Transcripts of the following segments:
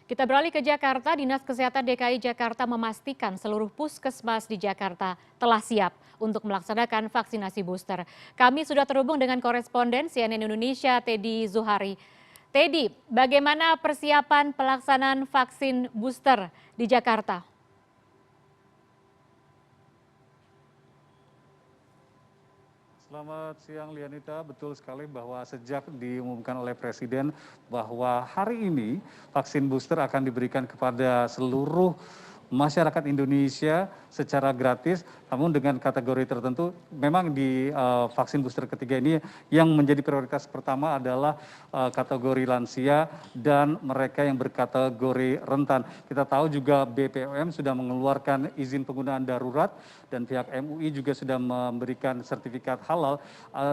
Kita beralih ke Jakarta, Dinas Kesehatan DKI Jakarta memastikan seluruh puskesmas di Jakarta telah siap untuk melaksanakan vaksinasi booster. Kami sudah terhubung dengan koresponden CNN Indonesia, Teddy Zuhari. Teddy, bagaimana persiapan pelaksanaan vaksin booster di Jakarta? Selamat siang Lianita, betul sekali bahwa sejak diumumkan oleh Presiden bahwa hari ini vaksin booster akan diberikan kepada seluruh masyarakat Indonesia secara gratis, namun dengan kategori tertentu. Memang di vaksin booster ketiga ini yang menjadi prioritas pertama adalah kategori lansia dan mereka yang berkategori rentan. Kita tahu juga BPOM sudah mengeluarkan izin penggunaan darurat dan pihak MUI juga sudah memberikan sertifikat halal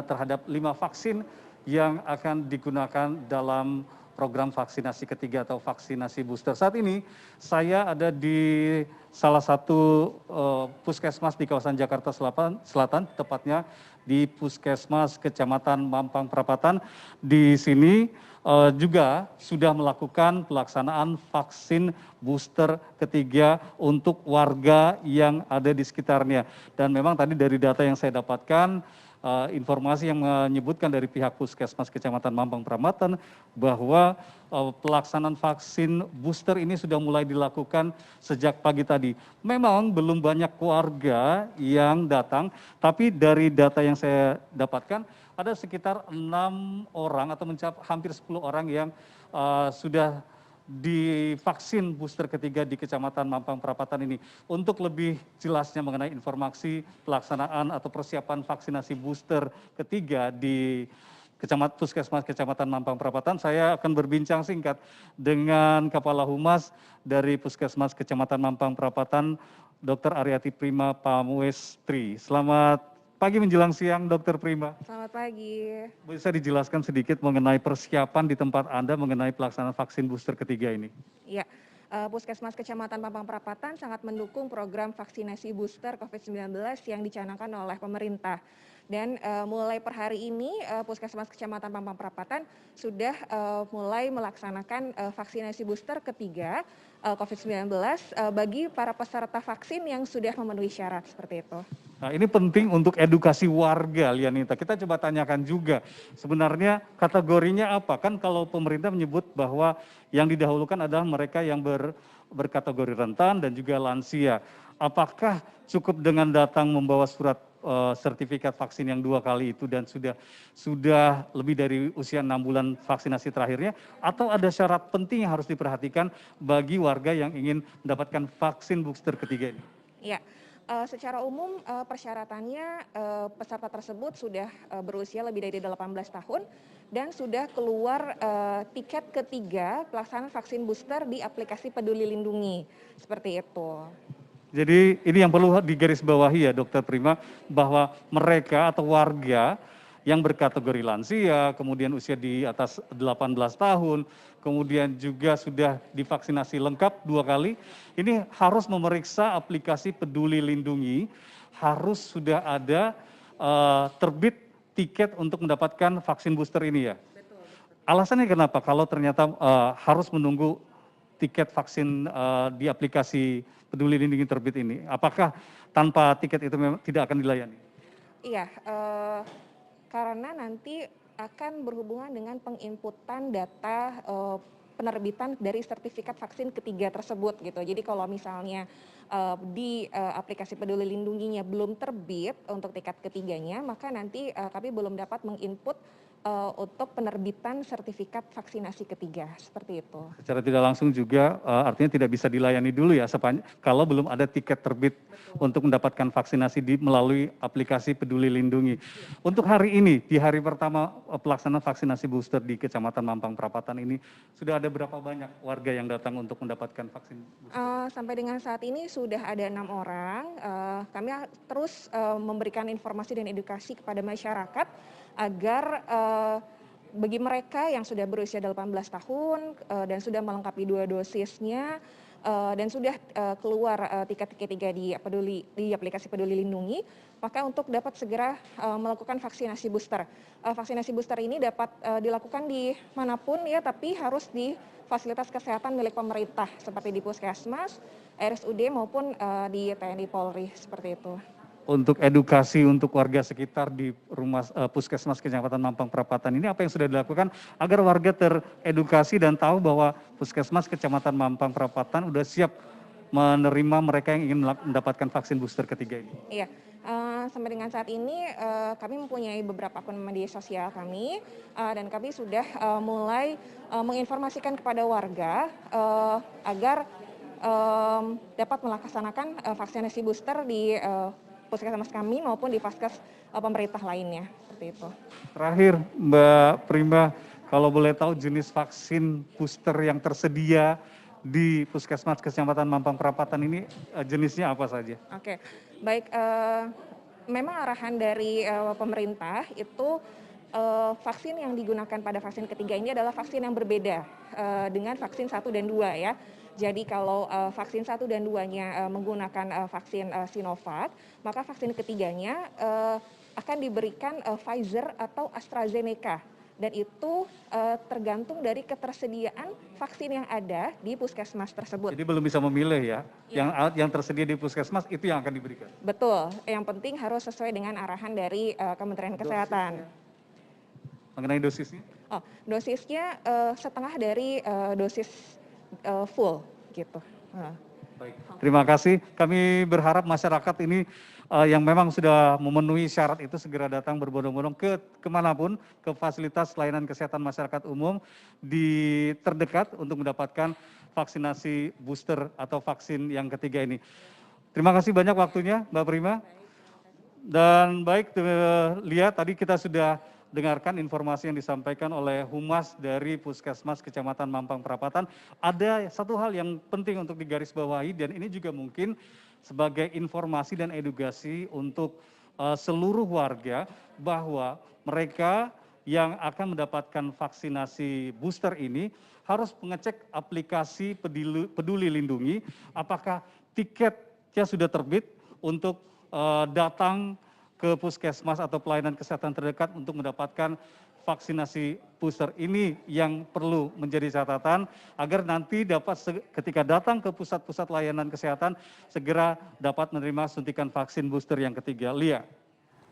terhadap 5 vaksin yang akan digunakan dalam program vaksinasi ketiga atau vaksinasi booster. Saat ini saya ada di salah satu puskesmas di kawasan Jakarta Selatan, tepatnya di Puskesmas Kecamatan Mampang Perapatan. Di sini juga sudah melakukan pelaksanaan vaksin booster ketiga untuk warga yang ada di sekitarnya. Dan memang tadi dari data yang saya dapatkan, informasi yang menyebutkan dari pihak Puskesmas Kecamatan Mampang Perapatan bahwa pelaksanaan vaksin booster ini sudah mulai dilakukan sejak pagi tadi. Memang belum banyak warga yang datang, tapi dari data yang saya dapatkan ada sekitar 6 orang atau mencapai hampir 10 orang yang sudah divaksin booster ketiga di Kecamatan Mampang Perapatan ini. Untuk lebih jelasnya mengenai informasi pelaksanaan atau persiapan vaksinasi booster ketiga di Puskesmas Kecamatan Mampang Perapatan, saya akan berbincang singkat dengan Kepala Humas dari Puskesmas Kecamatan Mampang Perapatan, Dr. Aryati Prima Pamwestri. Selamat pagi menjelang siang, Dr. Prima. Selamat pagi. Bisa dijelaskan sedikit mengenai persiapan di tempat Anda mengenai pelaksanaan vaksin booster ketiga ini? Ya, Puskesmas Kecamatan Mampang Perapatan sangat mendukung program vaksinasi booster COVID-19 yang dicanangkan oleh pemerintah. Dan mulai per hari ini Puskesmas Kecamatan Mampang Perapatan sudah mulai melaksanakan vaksinasi booster ketiga COVID-19 bagi para peserta vaksin yang sudah memenuhi syarat seperti itu. Nah, ini penting untuk edukasi warga, Lianita. Kita coba tanyakan juga, sebenarnya kategorinya apa? Kan kalau pemerintah menyebut bahwa yang didahulukan adalah mereka yang berkategori rentan dan juga lansia. Apakah cukup dengan datang membawa surat sertifikat vaksin yang 2 kali itu dan sudah lebih dari usia 6 bulan vaksinasi terakhirnya, atau ada syarat penting yang harus diperhatikan bagi warga yang ingin mendapatkan vaksin booster ketiga ini? Ya. Secara umum persyaratannya peserta tersebut sudah berusia lebih dari 18 tahun dan sudah keluar tiket ketiga pelaksanaan vaksin booster di aplikasi Peduli Lindungi, seperti itu. Jadi ini yang perlu digarisbawahi ya Dokter Prima, bahwa mereka atau warga yang berkategori lansia, kemudian usia di atas 18 tahun, kemudian juga sudah divaksinasi lengkap 2 kali, ini harus memeriksa aplikasi Peduli Lindungi, harus sudah ada terbit tiket untuk mendapatkan vaksin booster ini ya. Betul. Alasannya kenapa? Kalau ternyata harus menunggu tiket vaksin di aplikasi Peduli Lindungi terbit ini, apakah tanpa tiket itu memang tidak akan dilayani? Iya, karena nanti akan berhubungan dengan penginputan data penerbitan dari sertifikat vaksin ketiga tersebut gitu. Jadi kalau misalnya di aplikasi Peduli Lindunginya belum terbit untuk tiket ketiganya, maka nanti kami belum dapat menginput untuk penerbitan sertifikat vaksinasi ketiga, seperti itu. Secara tidak langsung juga artinya tidak bisa dilayani dulu ya kalau belum ada tiket terbit. Betul. Untuk mendapatkan vaksinasi melalui aplikasi Peduli Lindungi. Untuk hari ini, di hari pertama pelaksanaan vaksinasi booster di Kecamatan Mampang Perapatan ini, sudah ada berapa banyak warga yang datang untuk mendapatkan vaksin booster? Sampai dengan saat ini sudah ada 6 orang. Kami terus memberikan informasi dan edukasi kepada masyarakat agar bagi mereka yang sudah berusia 18 tahun dan sudah melengkapi 2 dosisnya, dan sudah keluar tiket ketiga di aplikasi Peduli Lindungi, maka untuk dapat segera melakukan vaksinasi booster. Vaksinasi booster ini dapat dilakukan di manapun ya, tapi harus di fasilitas kesehatan milik pemerintah seperti di Puskesmas, RSUD maupun di TNI Polri seperti itu. Untuk edukasi untuk warga sekitar di rumah Puskesmas Kecamatan Mampang Perapatan ini apa yang sudah dilakukan agar warga teredukasi dan tahu bahwa Puskesmas Kecamatan Mampang Perapatan sudah siap menerima mereka yang ingin mendapatkan vaksin booster ketiga ini? Iya, sampai dengan saat ini kami mempunyai beberapa akun media sosial kami dan kami sudah mulai menginformasikan kepada warga agar dapat melaksanakan vaksinasi booster di puskesmas kami maupun di vaskes pemerintah lainnya, seperti itu. Terakhir Mbak Prima, kalau boleh tahu jenis vaksin booster yang tersedia di Puskesmas Kecamatan Mampang Perapatan ini jenisnya apa saja? Oke, baik, memang arahan dari pemerintah itu vaksin yang digunakan pada vaksin ketiga ini adalah vaksin yang berbeda dengan vaksin 1 dan 2 ya. Jadi kalau vaksin 1 dan 2-nya menggunakan vaksin Sinovac, maka vaksin ketiganya akan diberikan Pfizer atau AstraZeneca. Dan itu tergantung dari ketersediaan vaksin yang ada di puskesmas tersebut. Jadi belum bisa memilih ya, yang tersedia di puskesmas itu yang akan diberikan? Betul, yang penting harus sesuai dengan arahan dari Kementerian Kesehatan. Mengenai dosisnya? Oh, dosisnya setengah dari dosis full gitu. Baik, terima kasih. Kami berharap masyarakat ini yang memang sudah memenuhi syarat itu segera datang berbondong-bondong ke kemanapun, ke fasilitas layanan kesehatan masyarakat umum di terdekat untuk mendapatkan vaksinasi booster atau vaksin yang ketiga ini. Terima kasih banyak waktunya Mbak Prima. Dan baik, lihat tadi kita sudah dengarkan informasi yang disampaikan oleh Humas dari Puskesmas Kecamatan Mampang Perapatan. Ada satu hal yang penting untuk digarisbawahi dan ini juga mungkin sebagai informasi dan edukasi untuk seluruh warga bahwa mereka yang akan mendapatkan vaksinasi booster ini harus mengecek aplikasi Peduli Lindungi apakah tiketnya sudah terbit untuk datang ke puskesmas atau pelayanan kesehatan terdekat untuk mendapatkan vaksinasi booster ini yang perlu menjadi catatan agar nanti dapat ketika datang ke pusat-pusat layanan kesehatan segera dapat menerima suntikan vaksin booster yang ketiga. Lia.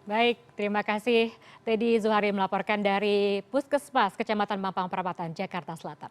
Baik, terima kasih Teddy Zuhari melaporkan dari Puskesmas Kecamatan Mampang Perapatan, Jakarta Selatan.